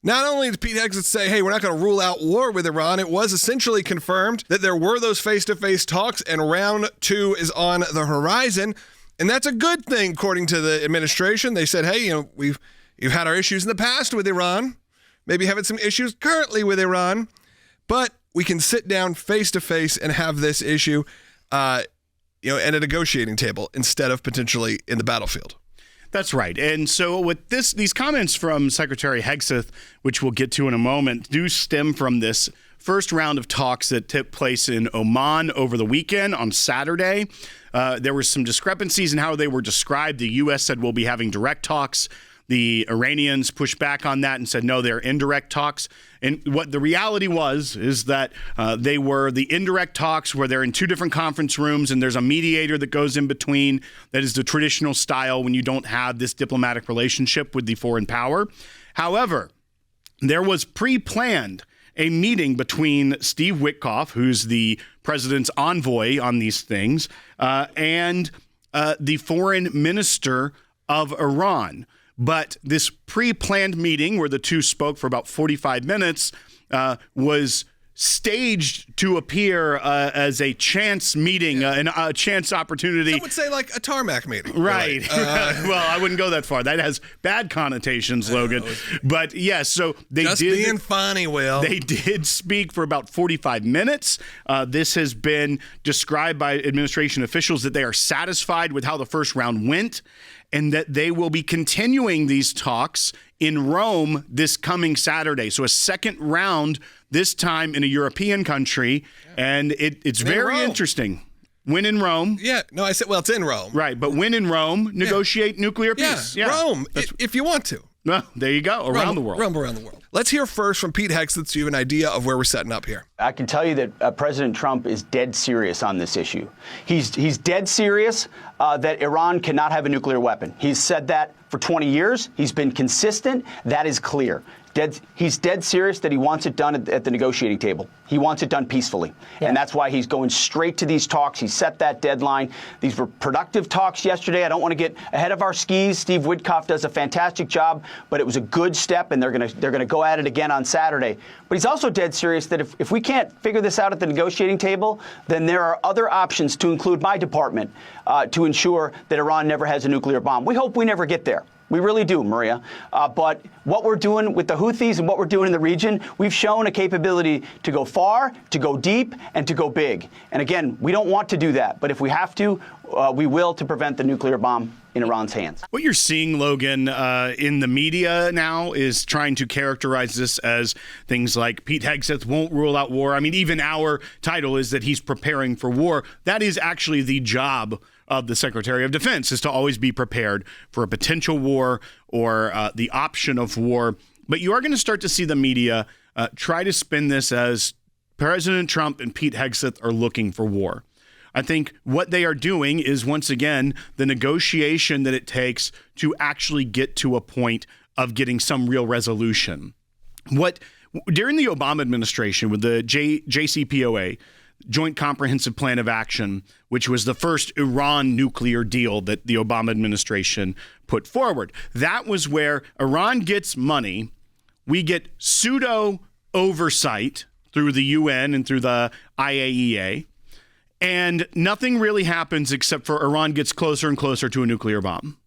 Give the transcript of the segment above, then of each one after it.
Not only did Pete Hegseth say, hey, we're not going to rule out war with Iran, it was essentially confirmed that there were those face-to-face talks and round 2 is on the horizon. And that's a good thing, according to the administration. They said, hey, we've had our issues in the past with Iran, maybe having some issues currently with Iran, but we can sit down face-to-face and have this issue at a negotiating table instead of potentially in the battlefield. That's right. And so with these comments from Secretary Hegseth, which we'll get to in a moment, do stem from this first round of talks that took place in Oman over the weekend on Saturday. There were some discrepancies in how they were described. The U.S. said we'll be having direct talks. The Iranians pushed back on that and said, no, they're indirect talks. And what the reality is that they were the indirect talks where they're in 2 different conference rooms and there's a mediator that goes in between. That is the traditional style when you don't have this diplomatic relationship with the foreign power. However, there was pre-planned a meeting between Steve Witkoff, who's the president's envoy on these things, and the foreign minister of Iran. But this pre-planned meeting where the two spoke for about 45 minutes was staged to appear as a chance meeting, a chance opportunity. Some would say like a tarmac meeting. Right. Well, I wouldn't go that far. That has bad connotations, Logan. But yes, so they just did. Being funny, Will. They did speak for about 45 minutes. This has been described by administration officials that they are satisfied with how the first round went, and that they will be continuing these talks in Rome this coming Saturday. So a second round, this time in a European country, and it's very interesting. When in Rome. Yeah, no, I said, well, it's in Rome. Right, but when in Rome, negotiate nuclear peace. Yeah, Rome, if you want to. Well, there you go, around the world. Around the world. Let's hear first from Pete Hegseth so you have an idea of where we're setting up here. I can tell you that President Trump is dead serious on this issue. He's dead serious that Iran cannot have a nuclear weapon. He's said that for 20 years. He's been consistent. That is clear. He's dead serious that he wants it done at the negotiating table. He wants it done peacefully. Yeah. And that's why he's going straight to these talks. He set that deadline. These were productive talks yesterday. I don't want to get ahead of our skis. Steve Witkoff does a fantastic job, but it was a good step, and they're gonna go at it again on Saturday. But he's also dead serious that if we can't figure this out at the negotiating table, then there are other options, to include my department, to ensure that Iran never has a nuclear bomb. We hope we never get there. We really do, Maria. But what we're doing with the Houthis and what we're doing in the region, we've shown a capability to go far, to go deep, and to go big. And again, we don't want to do that. But if we have to, we will, to prevent the nuclear bomb in Iran's hands. What you're seeing, Logan, in the media now is trying to characterize this as things like Pete Hegseth won't rule out war. I mean, even our title is that he's preparing for war. That is actually the job of the Secretary of Defense, is to always be prepared for a potential war or the option of war. But you are going to start to see the media try to spin this as President Trump and Pete Hegseth are looking for war. I think what they are doing is, once again, the negotiation that it takes to actually get to a point of getting some real resolution. During the Obama administration with the JCPOA, Joint Comprehensive Plan of Action, which was the first Iran nuclear deal that the Obama administration put forward. That was where Iran gets money, we get pseudo oversight through the UN and through the IAEA, and nothing really happens except for Iran gets closer and closer to a nuclear bomb.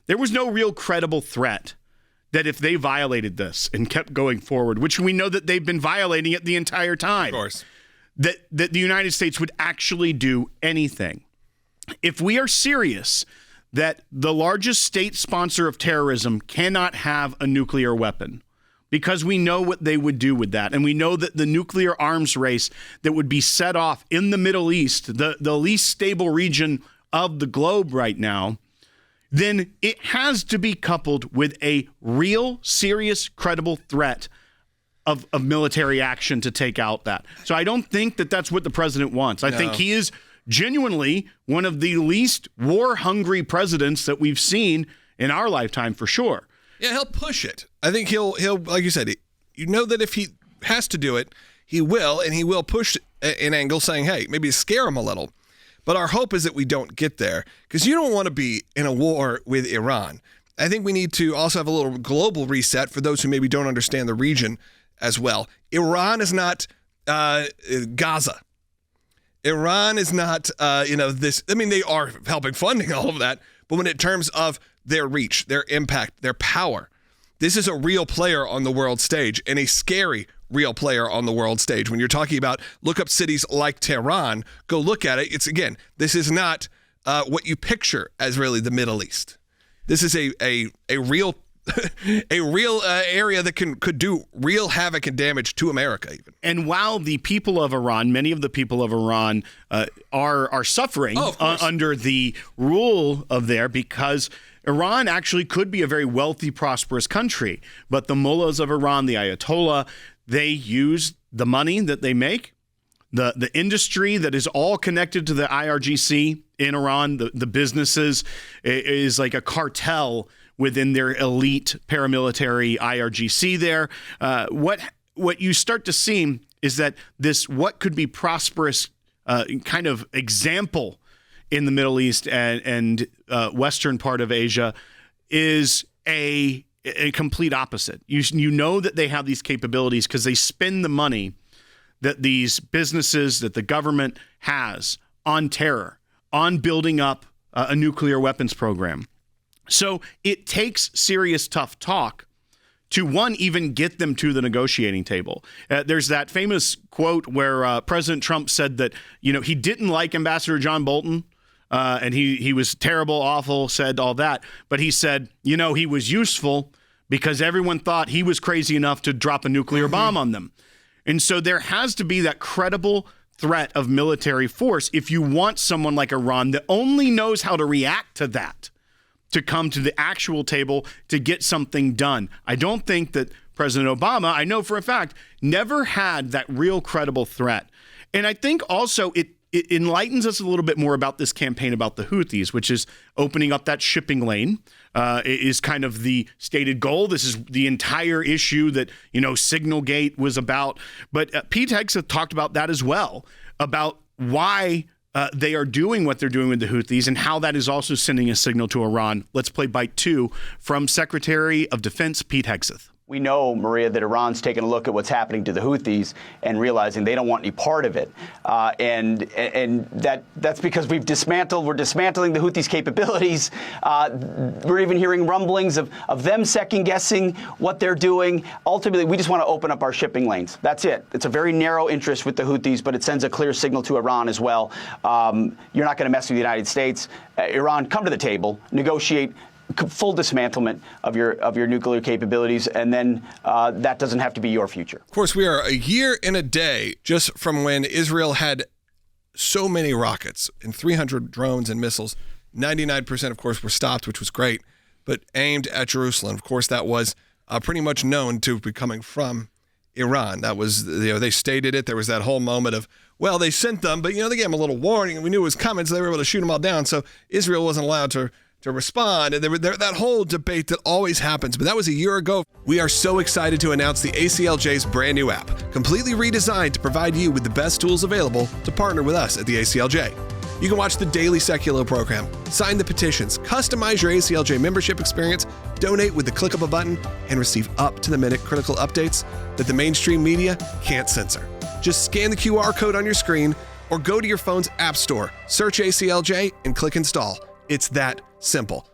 There was no real credible threat that if they violated this and kept going forward, which we know that they've been violating it the entire time. Of course. That the United States would actually do anything. If we are serious that the largest state sponsor of terrorism cannot have a nuclear weapon, because we know what they would do with that, and we know that the nuclear arms race that would be set off in the Middle East, the least stable region of the globe right now, then it has to be coupled with a real, serious, credible threat of military action to take out that. So I don't think that that's what the president wants. I think he is genuinely one of the least war-hungry presidents that we've seen in our lifetime, for sure. Yeah, he'll push it. I think he'll like you said, you know that if he has to do it, he will, and he will push an angle saying, hey, maybe scare him a little. But our hope is that we don't get there, because you don't want to be in a war with Iran. I think we need to also have a little global reset for those who maybe don't understand the region as well. Iran is not Gaza. Iran is not, this. I mean, they are helping funding all of that, but when in terms of their reach, their impact, their power, this is a real player on the world stage, and a scary real player on the world stage. When you're talking about, look up cities like Tehran, go look at it. This is not what you picture as really the Middle East. This is a real area that could do real havoc and damage to America even. And while the people of Iran, many of the people of Iran are suffering under the rule of there, because Iran actually could be a very wealthy, prosperous country. But the mullahs of Iran, the Ayatollah, they use the money that they make, the industry that is all connected to the IRGC in Iran, the businesses, is like a cartel within their elite paramilitary IRGC there. What you start to see is that this, what could be prosperous kind of example in the Middle East and western part of Asia is a complete opposite. You know that they have these capabilities because they spend the money that these businesses, that the government has on terror, on building up a nuclear weapons program. So it takes serious tough talk to, one, even get them to the negotiating table. There's that famous quote where President Trump said that, he didn't like Ambassador John Bolton, and he was terrible, awful, said all that. But he said, he was useful because everyone thought he was crazy enough to drop a nuclear bomb on them. And so there has to be that credible threat of military force if you want someone like Iran that only knows how to react to that to come to the actual table to get something done. I don't think that President Obama, I know for a fact, never had that real credible threat. And I think also it enlightens us a little bit more about this campaign about the Houthis, which is opening up that shipping lane, is kind of the stated goal. This is the entire issue that, Signalgate was about. But Pete Hegseth talked about that as well, about why they are doing what they're doing with the Houthis and how that is also sending a signal to Iran. Let's play bite 2 from Secretary of Defense Pete Hegseth. We know, Maria, that Iran's taken a look at what's happening to the Houthis and realizing they don't want any part of it. And that's because we're dismantling the Houthis' capabilities. We're even hearing rumblings of them second-guessing what they're doing. Ultimately, we just want to open up our shipping lanes. That's it. It's a very narrow interest with the Houthis, but it sends a clear signal to Iran as well. You're not going to mess with the United States. Iran, come to the table, negotiate full dismantlement of your nuclear capabilities, and then that doesn't have to be your future. Of course, we are a year and a day just from when Israel had so many rockets and 300 drones and missiles. 99%, of course, were stopped, which was great, but aimed at Jerusalem. Of course, that was pretty much known to be coming from Iran. That was, they stated it. There was that whole moment of, well, they sent them, but, they gave them a little warning, and we knew it was coming, so they were able to shoot them all down. So Israel wasn't allowed to respond, and there that whole debate that always happens, but that was a year ago. We are so excited to announce the ACLJ's brand new app, completely redesigned to provide you with the best tools available to partner with us at the ACLJ. You can watch the daily Secular program, sign the petitions, customize your ACLJ membership experience, donate with the click of a button, and receive up-to-the-minute critical updates that the mainstream media can't censor. Just scan the QR code on your screen or go to your phone's app store, search ACLJ, and click install. It's that simple.